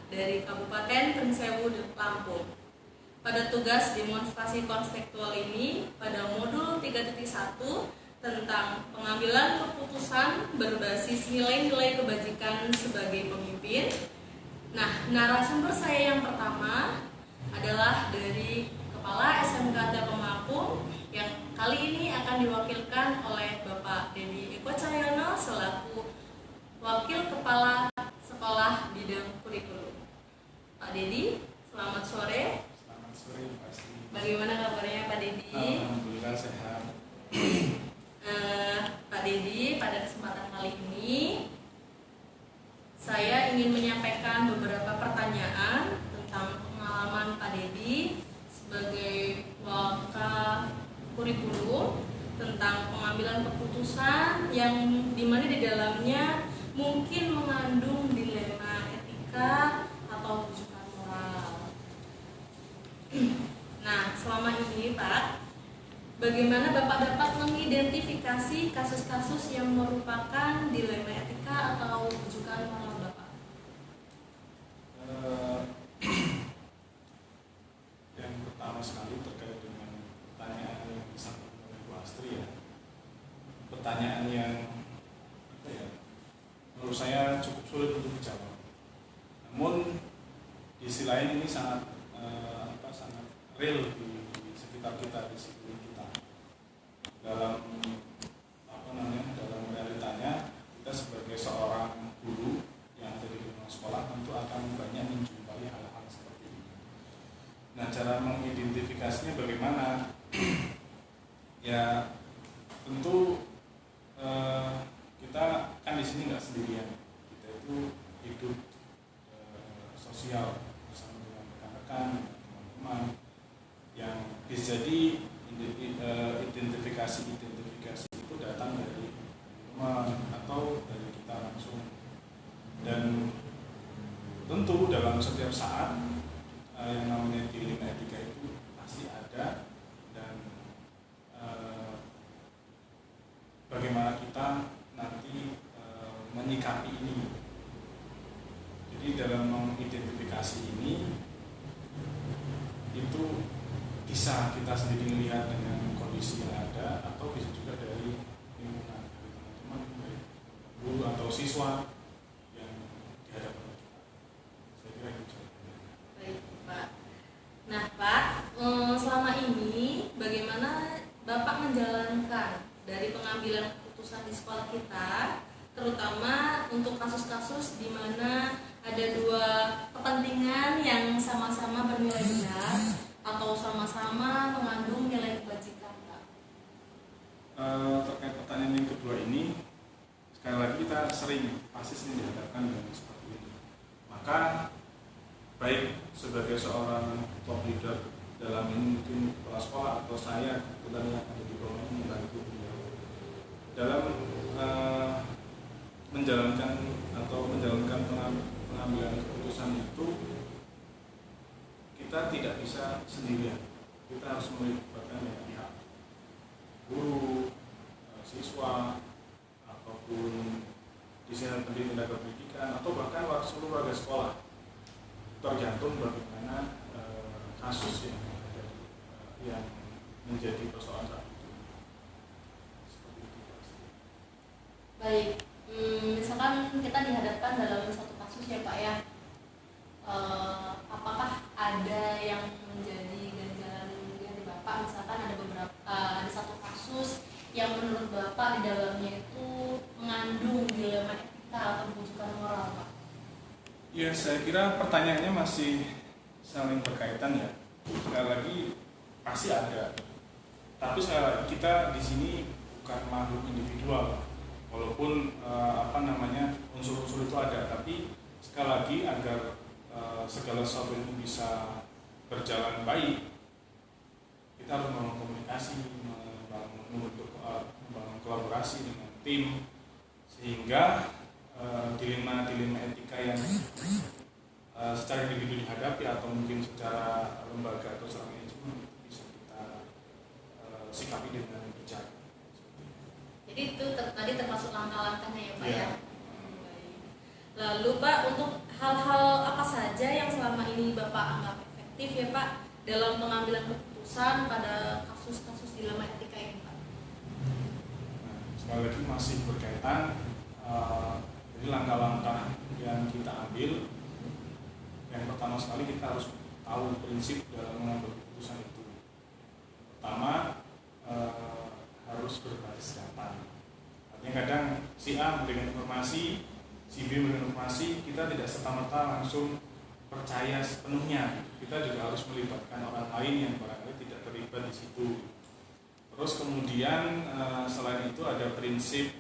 dari Kabupaten Pringsewu, Lampung. Pada tugas demonstrasi konstekstual ini, pada modul 3.1 tentang pengambilan keputusan berbasis nilai-nilai kebajikan sebagai pemimpin. Nah, narasumber saya yang pertama adalah dari Kepala SMK Telkom Lampung yang kali ini akan diwakilkan oleh Bapak Dedi Eko Cahyono selaku Wakil Kepala Sekolah Bidang Kurikulum. Pak Dedi, selamat sore. Selamat sore, Pak Sri. Bagaimana kabarnya Pak Dedi? Alhamdulillah sehat. Pak Dedi, pada kesempatan kali ini saya ingin menyampaikan beberapa pertanyaan tentang pengalaman Pak Dedi sebagai Waka Kurikulum tentang pengambilan keputusan yang dimana di dalamnya mungkin mengandung dilema etika atau rujukan moral. Nah, selama ini Pak, bagaimana Bapak dapat mengidentifikasi kasus-kasus yang merupakan dilema etika atau rujukan moral Bapak? Yang pertama sekali terkait dengan pertanyaan yang disampaikan oleh Bu Astri ya. Pertanyaan yang menurut saya cukup sulit untuk dijawab. Namun di sisi lain ini sangat sangat real di sekitar kita, di sekeliling kita. Dalam dalam realitanya kita sebagai seorang guru yang ada di lingkungan sekolah tentu akan banyak menjumpai hal-hal seperti ini. Nah, cara mengidentifikasinya bagaimana? Ya tentu kita kan di sini nggak sendirian. Kita itu hidup sosial bersama dengan rekan-rekan, teman-teman yang bisa jadi identifikasi itu datang dari teman atau dari kita langsung. Dan tentu dalam setiap saat yang namanya dilema etika itu pasti ada, dan bagaimana kita nanti menyikapi ini. Jadi dalam mengidentifikasi ini itu bisa kita sendiri melihat dengan kondisi yang ada, atau bisa juga dari lingkungan, dari teman-teman, dari guru atau siswa yang dihadapkan kita. Saya kira itu. Baik Pak. Nah Pak, selama ini bagaimana Bapak menjalankan dari pengambilan keputusan di sekolah kita, terutama untuk kasus-kasus di mana ada dua kepentingan yang sama-sama bernilai benar atau sama-sama mengandung nilai kebajikan, Pak? Terkait pertanyaan yang kedua ini, sekali lagi kita pasti sering dihadapkan dengan seperti ini. Maka baik sebagai seorang top leader dalam ini, mungkin kepala sekolah atau saya kebetulan yang ada di bawah ini membantu beliau dalam menjalankan pengambilan keputusan itu, kita tidak bisa sendirian. Kita harus melibatkan banyak pihak, guru, siswa, ataupun desainer pendidikan dan pendidikan, atau bahkan seluruh warga sekolah. Tergantung bagaimana kasus yang menjadi persoalan saat itu. Seperti itu pasti. Baik, misalkan kita dihadapkan dalam satu kasus ya Pak ya, apakah ada yang menjadi ganjalan dari Bapak? Misalkan ada satu kasus yang menurut Bapak di dalamnya itu mengandung dilema etika atau rujukan moral, Pak? Ya, saya kira pertanyaannya masih saling berkaitan ya. Sekali lagi pasti ada. Tapi sekali lagi kita di sini bukan makhluk individual. Walaupun unsur-unsur itu ada, tapi sekali lagi agar segala sesuatu itu bisa berjalan baik, kita harus membangun komunikasi, membangun kolaborasi dengan tim, sehingga dilema-dilema etika yang secara individu dihadapi atau mungkin secara lembaga atau secara manajemen itu bisa kita sikapi dengan bijak. Jadi itu tadi termasuk langkah-langkahnya ya Pak ya. Lalu Pak, untuk hal-hal apa saja yang selama ini Bapak anggap efektif ya Pak dalam pengambilan keputusan pada kasus-kasus dilema etika ini Pak? Nah, sekali lagi masih berkaitan, jadi langkah-langkah yang kita ambil, yang pertama sekali kita harus tahu prinsip dalam mengambil keputusan itu. Pertama, harus berbasis data. Artinya kadang si A memberikan informasi, si B memberikan informasi, kita tidak serta-merta langsung percaya sepenuhnya. Kita juga harus melibatkan orang lain yang barangkali tidak terlibat di situ. Terus kemudian selain itu ada prinsip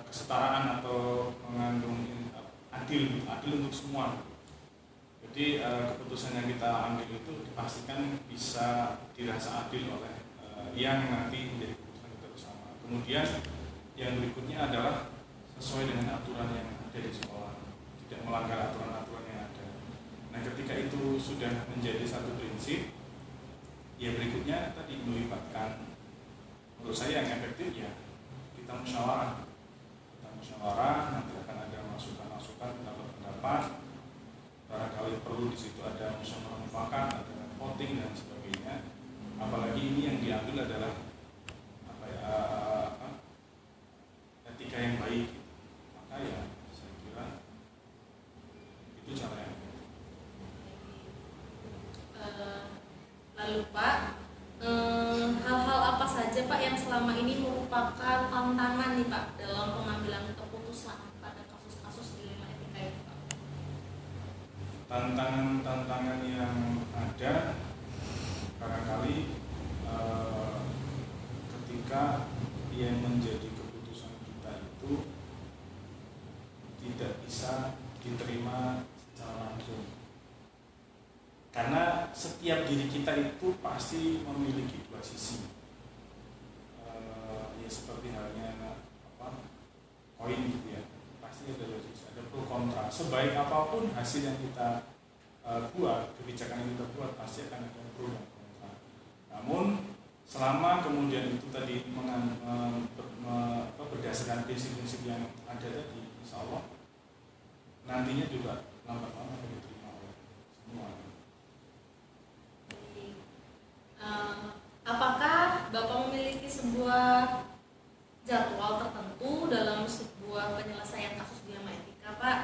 kesetaraan atau mengandung adil untuk semua. Jadi keputusan yang kita ambil itu dipastikan bisa dirasa adil oleh yang nanti menjadi keputusan kita bersama. Kemudian yang berikutnya adalah sesuai dengan aturan yang ada di sekolah, tidak melanggar aturan-aturan yang ada. Nah, ketika itu sudah menjadi satu prinsip, ya berikutnya tadi melibatkan, menurut saya yang efektif ya kita musyawarah, nanti akan ada masukan-masukan, pendapat, barangkali perlu di situ ada musyawarah mufakat, ada voting dan sebagainya. Apalagi ini yang diambil adalah etika yang baik. Maka ya saya kira itu cara yang lalu Pak, hal-hal apa saja Pak yang selama ini merupakan tantangan nih Pak dalam pengambilan keputusan pada kasus-kasus dilema etika ini Pak? Tantangan yang ada barangkali ketika yang menjadi keputusan kita itu tidak bisa diterima secara langsung, karena setiap diri kita itu pasti memiliki dua sisi, ya seperti halnya koin gitu ya, pasti ada dua sisi, ada pro kontra. Sebaik apapun hasil yang kita buat, kebijakan yang kita buat, pasti akan ada pro dan kontra. Namun selama kemudian itu tadi berdasarkan prinsip-prinsip yang ada tadi, insya Allah nantinya juga lambat-lambat akan diterima oleh semua. Apakah Bapak memiliki sebuah jadwal tertentu dalam sebuah penyelesaian kasus dilema etika Pak?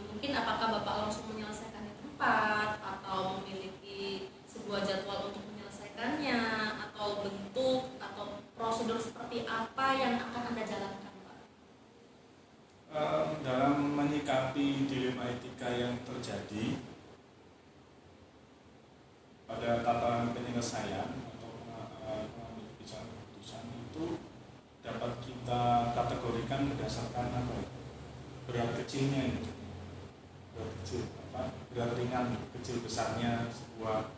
Mungkin apakah Bapak langsung menyelesaikan di tempat atau memiliki sebuah jadwal untuk menyelesaikannya, atau bentuk atau prosedur seperti apa yang akan Anda jalankan Pak? Dalam menyikapi dilema etika yang terjadi pada tataran penyelesaian atau pengambil keputusan itu dapat kita kategorikan berdasarkan berat kecilnya itu, berat ringan, kecil besarnya sebuah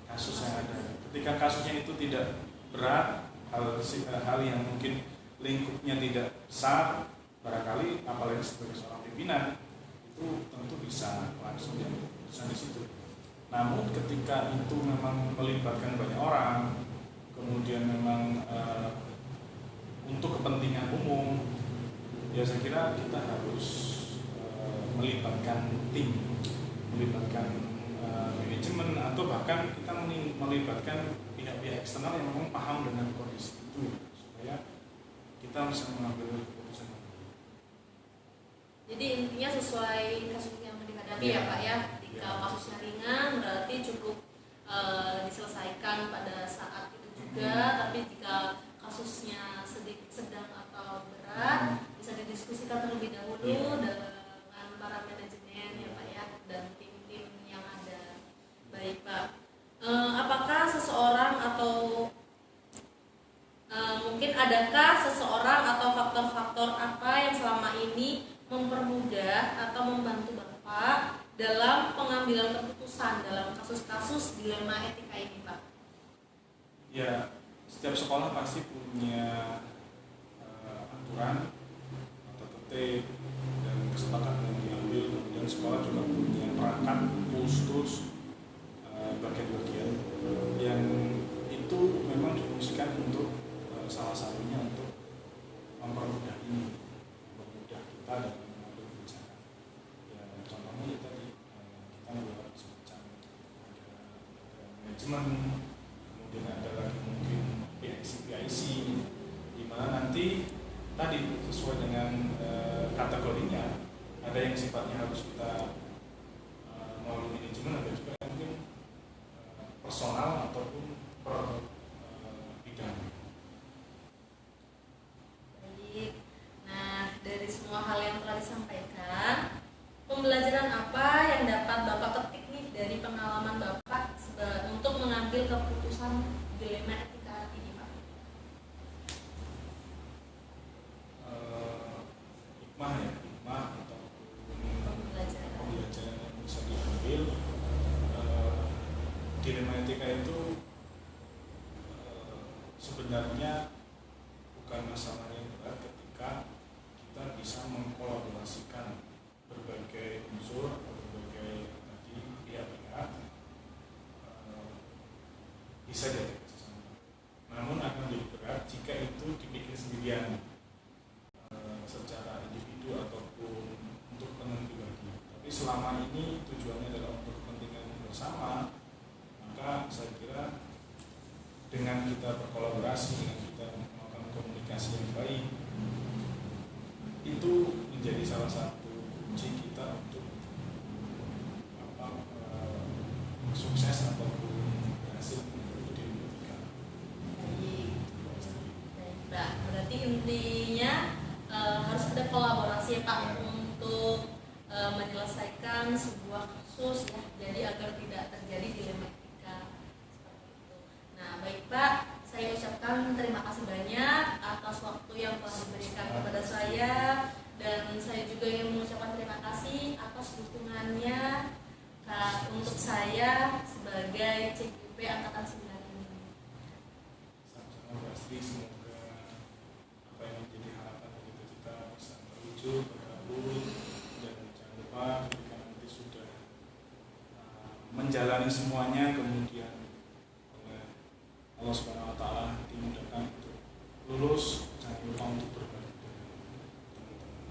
kasus yang ada. Ketika kasusnya itu tidak berat, hal yang mungkin lingkupnya tidak besar, barangkali apalagi sebagai seorang pimpinan itu tentu bisa langsung diambil keputusan di situ. Namun ketika itu memang melibatkan banyak orang, kemudian memang untuk kepentingan umum, ya saya kira kita harus melibatkan tim, melibatkan manajemen, atau bahkan kita melibatkan pihak-pihak eksternal yang memang paham dengan kondisi itu, supaya kita bisa mengambil keputusan. Jadi intinya sesuai kasus yang dihadapi ya Pak ya. Jika kasusnya ringan berarti cukup diselesaikan pada saat itu juga, tapi jika kasusnya sedang atau berat bisa didiskusikan terlebih dahulu dengan para manajemen ya Pak ya, dan tim-tim yang ada. Baik Pak, apakah seseorang atau mungkin adakah seseorang atau faktor-faktor apa yang selama ini mempermudah atau membantu Bapak dalam pengambilan keputusan dalam kasus-kasus dilema etika ini Pak? Ya, setiap sekolah pasti punya aturan atau tertib dan kesepakatan yang diambil. Kemudian sekolah juga punya perangkat, tools bagian-bagian yang itu memang difungsikan untuk salah satunya untuk mempermudah ini, mempermudah kita dalam mengambil kebijakan. manajemen, kemudian ada lagi mungkin PIC, di mana nanti tadi sesuai dengan kategorinya, ada yang sifatnya harus kita melalui manajemen, ada juga yang mungkin personal ataupun per bidang. Baik. Nah, dari semua hal yang telah disampaikan, pembelajaran apa yang dapat Bapak ketik nih dari pengalaman Bapak untuk mengambil keputusan dilema etika ini, Pak? Hikmah atau Pembelajaran yang bisa diambil. Dilema etika itu sebenarnya bukan masalah yang berat ketika kita bisa mengkolaborasikan berbagai unsur atau berbagai tadi pihak-pihak bisa diajak bersama. Namun akan lebih berat jika itu dipikir sendirian secara individu ataupun untuk kepentingan pribadi. Tapi selama ini tujuannya adalah untuk kepentingan bersama, maka saya kira dengan kita berkolaborasi, dengan kita melakukan komunikasi yang baik, itu menjadi salah satu kunci kita untuk sukses ataupun berhasil untuk diwujudkan. Baik, berarti intinya harus ada kolaborasi ya Pak untuk menyelesaikan sebuah kasus ya, jadi agar tidak terjadi dilema etika seperti itu. Nah, baik Pak, saya ucapkan terima kasih banyak atas waktu yang telah diberikan kepada saya, dan saya juga ingin mengucapkan terima kasih atas dukungannya untuk saya sebagai CQP Angkatan 9 ini. Sama-sama pasti, semoga apa yang menjadi harapan dan cita-cita bisa terwujud, terkabul, dan jangan lupa ketika nanti sudah menjalani semuanya, kemudian oleh Allah Subhanahu Wa Taala dimudahkan untuk lulus, jangan lupa untuk berbagi dengan teman-teman.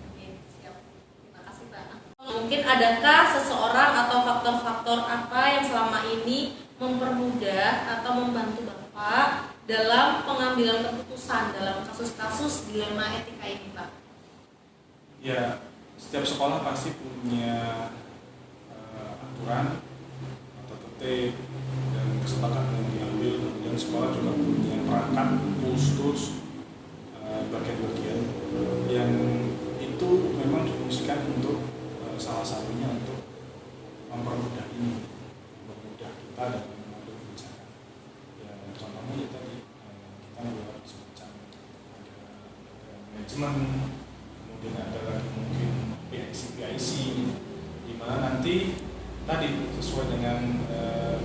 Oke, siap. Terima kasih Pak. Mungkin adakah seseorang atau faktor-faktor apa yang selama ini mempermudah atau membantu Bapak dalam pengambilan keputusan dalam kasus-kasus dilema etika ini, Pak? Ya, setiap sekolah pasti punya aturan atau tertib dan kesepakatan yang diambil, kemudian sekolah juga punya perangkat khusus bagian-bagian yang itu memang difungsikan untuk salah satunya untuk mempermudah ini, mempermudah kita dalam mengambil kebijakan. Ya, contohnya ya tadi kita membuat semacam ada manajemen, kemudian ada lagi mungkin PIC, di mana nanti tadi sesuai dengan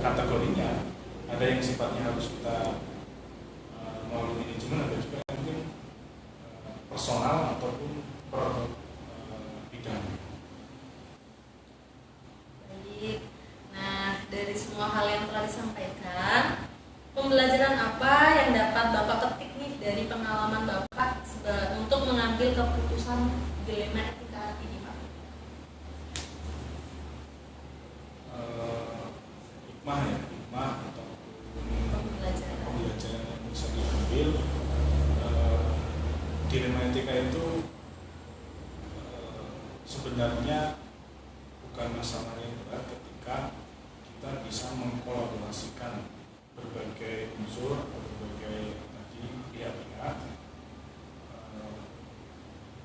kategorinya, ada yang sifatnya harus kita melalui manajemen, ada juga yang mungkin personal ataupun per bidang. Baik. Nah, dari semua hal yang telah disampaikan, pembelajaran apa yang dapat Bapak ketik nih dari pengalaman Bapak untuk mengambil keputusan dilema etika ini, Pak? Hikmah atau Pembelajaran yang bisa diambil. Dilema etika itu sebenarnya bukan masalah yang berat ketika kita bisa mengkolaborasikan berbagai unsur atau berbagai tadi pihak-pihak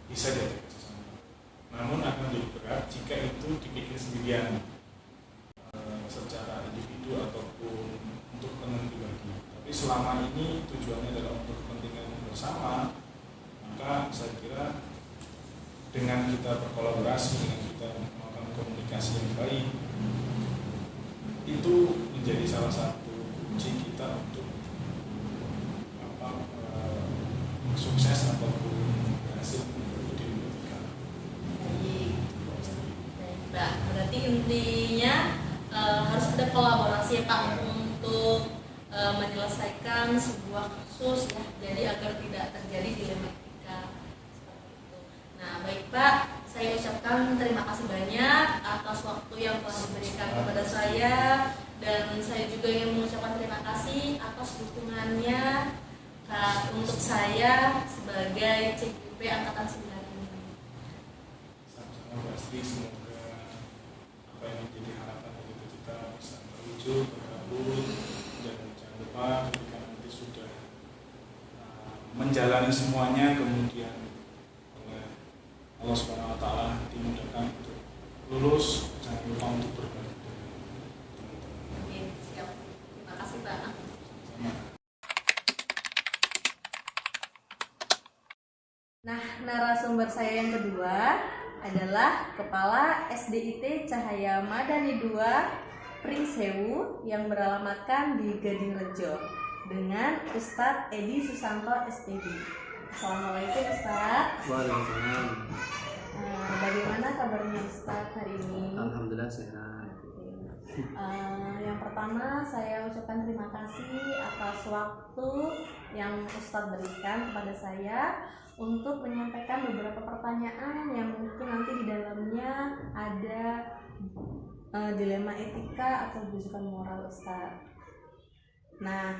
bisa diajak bersama. Namun akan lebih berat jika itu dipikir sendirian secara individu ataupun untuk kepentingan pribadi. Tapi selama ini tujuannya adalah untuk kepentingan bersama, maka saya kira dengan kita berkolaborasi, dengan kita melakukan komunikasi yang baik, itu menjadi salah satu kunci kita untuk sukses ataupun berhasil untuk diwujudkan. Baik, berarti intinya harus ada kolaborasi ya Pak untuk menyelesaikan sebuah kasus ya, jadi agar tidak terjadi dilema etika seperti itu. Nah, baik Pak, saya ucapkan terima kasih banyak atas waktu yang telah diberikan kepada saya, dan saya juga ingin mengucapkan terima dukungannya untuk saya sebagai CQP Angkatan 9 ini. Sama-sama pasti, semoga apa yang menjadi harapan dari kita bisa terwujud, terkabul, dan jangan lupa ketika nanti sudah menjalani semuanya, kemudian oleh Allah Subhanahu Wa Taala dimudahkan untuk lulus, jangan lupa untuk berbagi dengan teman-teman. Oke, siap. Terima kasih Pak. Sama. Nah, narasumber saya yang kedua adalah Kepala SDIT Cahaya Madani 2 Pringsewu yang beralamatkan di Gading Rejo dengan Ustadz Edi Susanto SPD. Assalamualaikum Ustadz. Waalaikumsalam. Bagaimana kabarnya Ustadz hari ini? Alhamdulillah sehat. Yang pertama saya ucapkan terima kasih atas waktu yang Ustadz berikan kepada saya untuk menyampaikan beberapa pertanyaan yang mungkin nanti di dalamnya ada dilema etika atau bujukan moral Ustadz. Nah,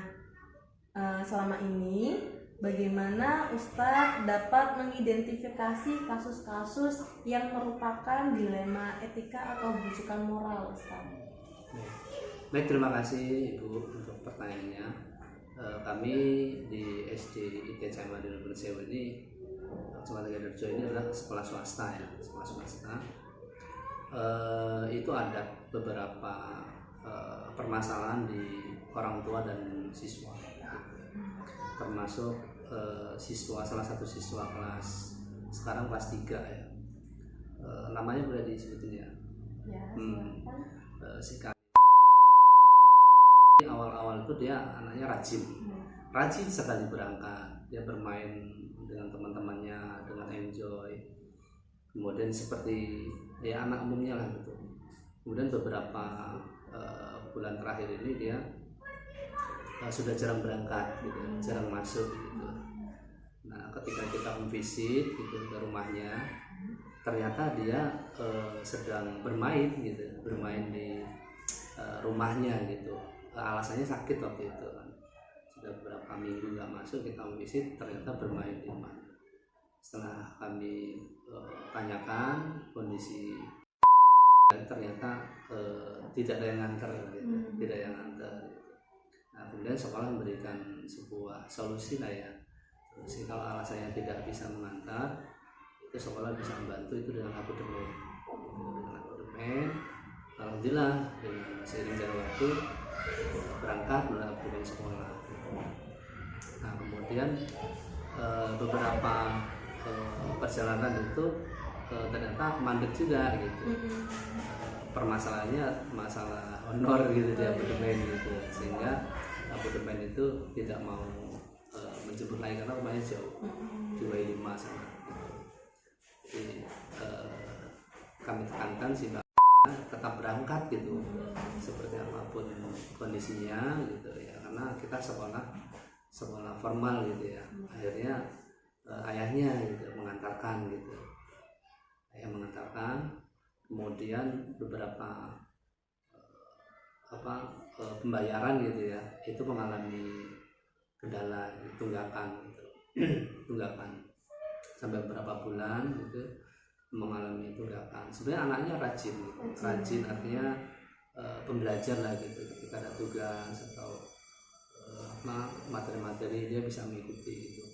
selama ini bagaimana Ustadz dapat mengidentifikasi kasus-kasus yang merupakan dilema etika atau bujukan moral Ustadz? Baik, terima kasih Ibu untuk pertanyaannya. Kami di SDIT Cahaya Madani Pringsewu ini, Kecamatan Gading Rejo ini adalah sekolah swasta ya, sekolah swasta. Itu ada beberapa permasalahan di orang tua dan siswa, termasuk salah satu siswa kelas sekarang kelas 3 ya. Namanya boleh disebutin ya? Ya, Silakan. Awal-awal itu dia anaknya rajin sekali berangkat, dia bermain dengan teman-temannya dengan enjoy, kemudian seperti ya anak umumnya lah gitu. Kemudian beberapa bulan terakhir ini dia sudah jarang berangkat gitu, jarang masuk gitu. Nah, ketika kita visit gitu ke rumahnya, ternyata dia sedang bermain gitu, bermain di rumahnya gitu. Alasannya sakit waktu itu kan, sudah beberapa minggu nggak masuk, kita visit ternyata bermain di rumahnya. Setelah kami tanyakan kondisi, dan ternyata tidak ada yang nganter gitu, tidak ada yang nganter gitu. Nah, kemudian sekolah memberikan sebuah solusi lah ya. Solusi kalau alasannya tidak bisa mengantar, itu sekolah bisa membantu itu dengan abodemen. Dengan abodemen, alhamdulillah dengan seiring jalan waktu berangkat melalui sekolah. Nah, kemudian beberapa perjalanan itu ternyata mandek juga gitu. Permasalahannya masalah honor gitu di abodemen gitu, sehingga abodemen itu tidak mau menjemput lagi karena rumahnya jauh di W5 sana gitu. Jadi kami tekankan sih tetap berangkat gitu, seperti apapun kondisinya gitu ya, karena kita sekolah formal gitu ya. Akhirnya ayahnya gitu mengantarkan gitu, ayah mengantarkan, kemudian beberapa pembayaran gitu ya, itu mengalami kendala tunggakan gitu. Tunggakan sampai beberapa bulan gitu mengalami tunggakan. Sebenarnya anaknya rajin gitu. Rajin artinya pembelajar lah gitu, ketika ada tugas atau materi-materi dia bisa mengikuti gitu.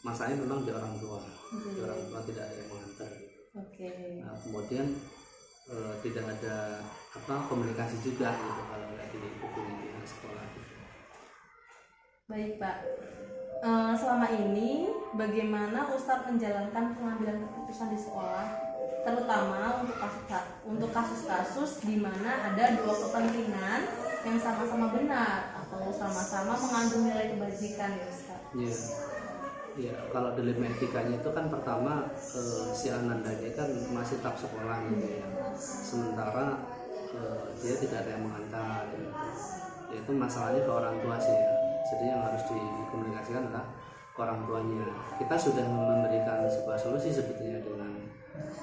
Masalahnya memang di orang tua, di orang tua tidak ada yang mengantar gitu. Nah, kemudian tidak ada komunikasi juga gitu kalau nggak dihubungi di sekolah gitu. Baik Pak, selama ini bagaimana Ustadz menjalankan pengambilan keputusan di sekolah, terutama untuk kasus-kasus di mana ada dua kepentingan yang sama-sama benar atau sama-sama mengandung nilai kebajikan ya Ustadz? Iya, kalau dilema etikanya itu kan pertama si Anandanya kan masih tahap sekolah gitu ya, sementara dia tidak ada yang mengantar gitu. Yaitu masalahnya ke orang tua sih ya. Jadi yang harus dikomunikasikan adalah ke orang tuanya. Kita sudah memberikan sebuah solusi sebetulnya dengan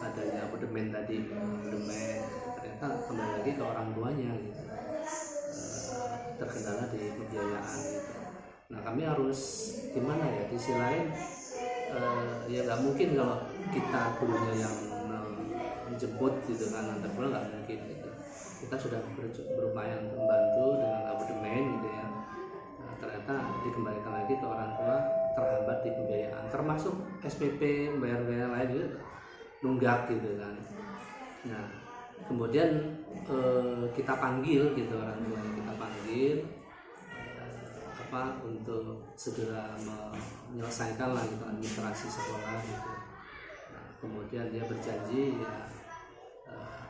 adanya abodemen tadi, abodemen ternyata kembali lagi ke orang tuanya gitu. Terkendala di pembiayaan gitu. Nah kami harus gimana ya, di sisi lain ya nggak mungkin kalau kita gurunya yang menjemput gitu kan, antar pulang nggak mungkin gitu. Kita sudah berupaya untuk membantu dengan abodemen gitu ya. Nah, ternyata dikembalikan lagi ke orang tua, terhambat di pembiayaan, termasuk SPP, bayar-bayar lain juga nunggak gitu kan. Nah kemudian kita panggil gitu orang tuanya, kita panggil untuk segera menyelesaikan lah gitu administrasi sekolah gitu. Nah, kemudian dia berjanji ya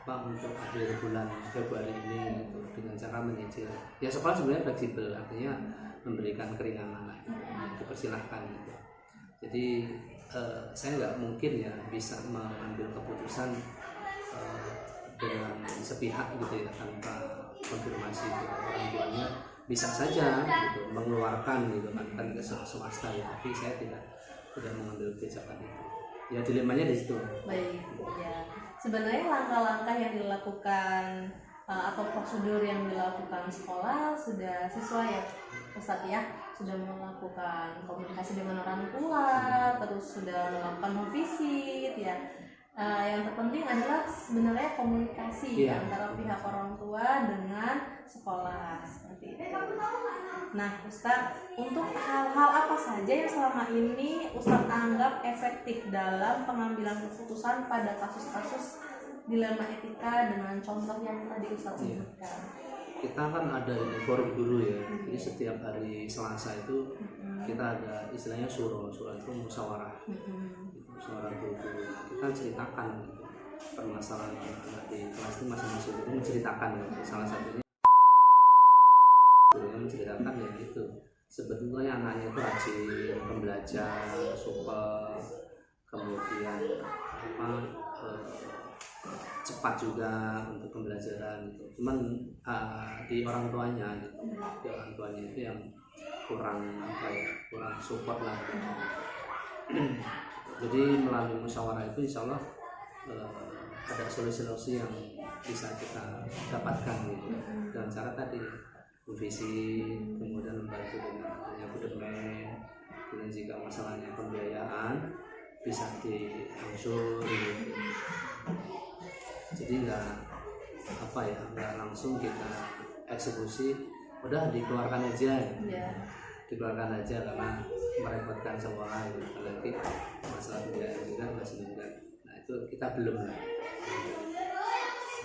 untuk akhir bulan Februari ini gitu, dengan cara menyicil. Ya sekolah sebenarnya fleksibel, artinya memberikan keringanan lah, gitu. Dipersilahkan gitu. Jadi saya nggak mungkin ya bisa mengambil keputusan dengan sepihak gitu ya, tanpa konfirmasi gitu. Orang tuanya bisa saja gitu mengeluarkan gitu kan ke swasta ya, tapi saya tidak mengambil kebijakan itu. Ya dilemanya di situ. Baik, ya. Sebenarnya langkah-langkah yang dilakukan atau prosedur yang dilakukan sekolah sudah sesuai ya, Ustadz ya. Sudah melakukan komunikasi dengan orang tua, terus sudah melakukan home visit ya. Yang terpenting adalah sebenarnya komunikasi antara pihak orang tua dengan sekolah seperti itu. Nah, Ustadz, untuk hal-hal apa saja yang selama ini Ustadz anggap efektif dalam pengambilan keputusan pada kasus-kasus dilema etika dengan contoh yang tadi Ustadz sebutkan? Kita kan ada forum guru ya, jadi setiap hari Selasa itu kita ada istilahnya suro itu musyawarah. Musyawarah guru, kita ceritakan gitu, permasalahan anak di kelas itu masing-masing itu menceritakan gitu. Salah satunya gurunya menceritakan ya itu sebetulnya anaknya itu rajin, pembelajar, super, kemudian cepat juga untuk pembelajaran gitu. Cuman di orang tuanya gitu, di orang tuanya itu yang kurang support lah gitu. Jadi melalui musyawarah itu insya Allah ada solusi-solusi yang bisa kita dapatkan gitu, dengan cara tadi visi, kemudian membantu dengan adanya abodemen, kemudian jika masalahnya pembiayaan bisa diangsur gitu. Jadi nggak langsung kita eksekusi, udah dikeluarkan aja dikeluarkan aja karena merepotkan sekolah gitu. Apalagi masalah pembiayaan juga masih enggak. Nah itu kita belum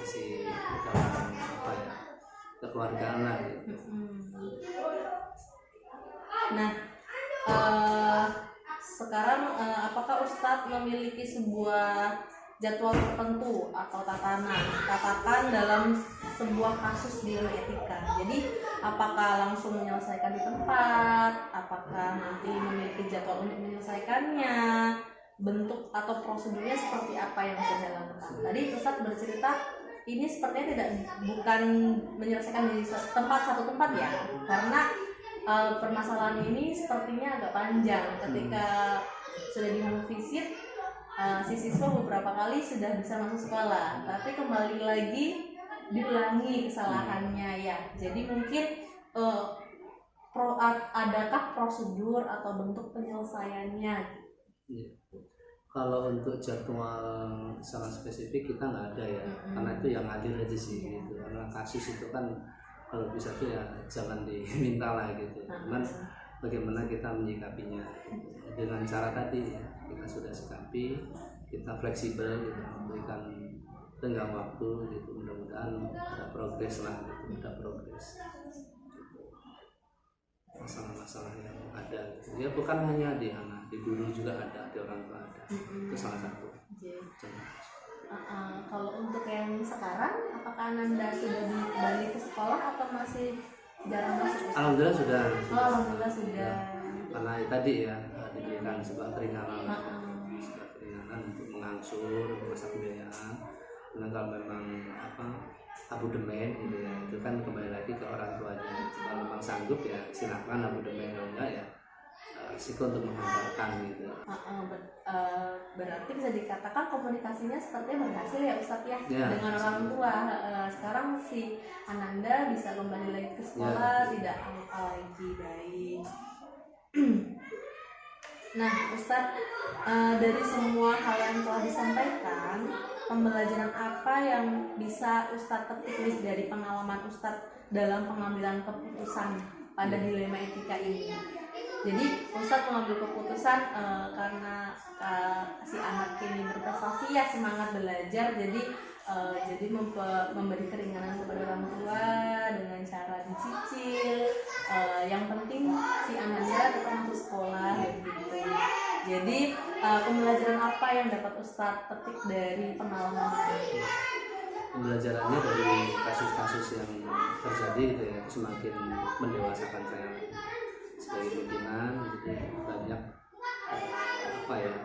masih dalam kekeluargaan lah gitu. Nah sekarang apakah Ustadz memiliki sebuah jadwal tertentu atau tatakan dalam sebuah kasus dilema etika? Jadi apakah langsung menyelesaikan di tempat, apakah nanti memiliki jadwal untuk menyelesaikannya, bentuk atau prosedurnya seperti apa yang sudah dilakukan? Tadi Ustadz bercerita ini sepertinya bukan menyelesaikan di satu tempat ya, karena permasalahan ini sepertinya agak panjang. Ketika sudah di home visit, si siswa beberapa kali sudah bisa masuk sekolah, tapi kembali lagi diulangi kesalahannya ya. Jadi mungkin adakah prosedur atau bentuk penyelesaiannya? Ya. Kalau untuk jadwal secara spesifik kita nggak ada ya, karena itu yang hadir aja sih gitu. Karena kasus itu kan kalau bisa tuh ya jangan diminta lah gitu. Cuman bagaimana kita menyikapinya dengan cara tadi ya, kita sudah sikapi, kita fleksibel gitu, memberikan tenggang waktu gitu, mudah-mudahan ada progres lah gitu, ada progres gitu. Masalah-masalah yang ada gitu. Ya bukan hanya di anak, di guru juga ada, di orang tua ada. Itu salah satu. Kalau untuk yang sekarang, apakah Ananda sudah kembali ke sekolah atau masih jarang masuk? Alhamdulillah sudah. Alhamdulillah sudah. Karena tadi ya diberikan sebuah keringanan, untuk mengangsur masa pembiayaan. Dan kalau memang abodemen gitu ya, itu kan kembali lagi ke orang tuanya. Kalau memang sanggup ya silakan abodemen, kalau enggak ya risiko untuk menghantarkan gitu. Berarti bisa dikatakan komunikasinya sepertinya berhasil ya Ustadz ya, dengan orang tua. Sekarang si Ananda bisa kembali lagi ke sekolah, tidak lagi baik. Nah, Ustadz, dari semua hal yang telah disampaikan, pembelajaran apa yang bisa Ustadz petik dari pengalaman Ustadz dalam pengambilan keputusan pada dilema etika ini? Jadi Ustadz mengambil keputusan karena si anak ini berprestasi, ya semangat belajar, jadi memberi keringanan kepada orang tua dengan cara dicicil. Yang penting si anaknya tetap masuk sekolah gitu. Jadi pembelajaran apa yang dapat Ustadz petik dari pengalaman ini? Pembelajarannya dari kasus-kasus yang terjadi gitu ya, semakin mendewasakan saya sebagai pimpinan. Jadi banyak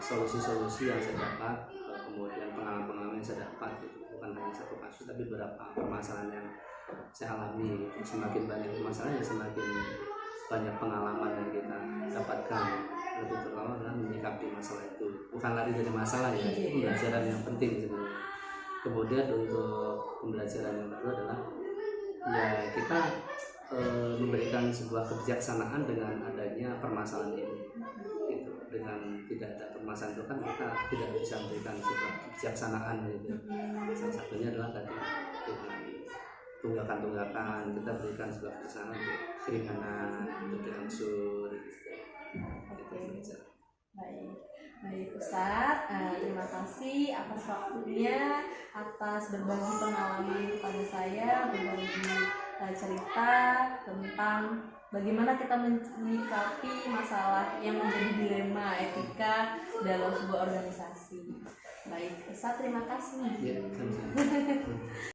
solusi-solusi yang saya dapat, kemudian pengalaman-pengalaman yang saya dapat gitu. Bukan hanya satu kasus tapi beberapa permasalahan yang saya alami gitu. Semakin banyak permasalahan ya semakin banyak pengalaman yang kita dapatkan. Lebih terutama adalah menyikapi masalah itu, bukan lari dari masalah ya, itu pembelajaran yang penting sebenarnya. Kemudian untuk pembelajaran yang kedua adalah ya kita memberikan sebuah kebijaksanaan dengan adanya permasalahan ini gitu. Dengan tidak ada permasalahan itu kan kita tidak bisa memberikan sebuah kebijaksanaan gitu. Salah satunya adalah tadi dengan tunggakan-tunggakan kita berikan sebuah kebijaksanaan untuk keringanan, untuk berangsur gitu. Baik Ustadz, terima kasih atas waktunya, atas berbagi pengalaman kepada saya, berbagi cerita tentang bagaimana kita menyikapi masalah yang menjadi dilema etika dalam sebuah organisasi. Baik Ustadz, terima kasih. Ya, sama-sama.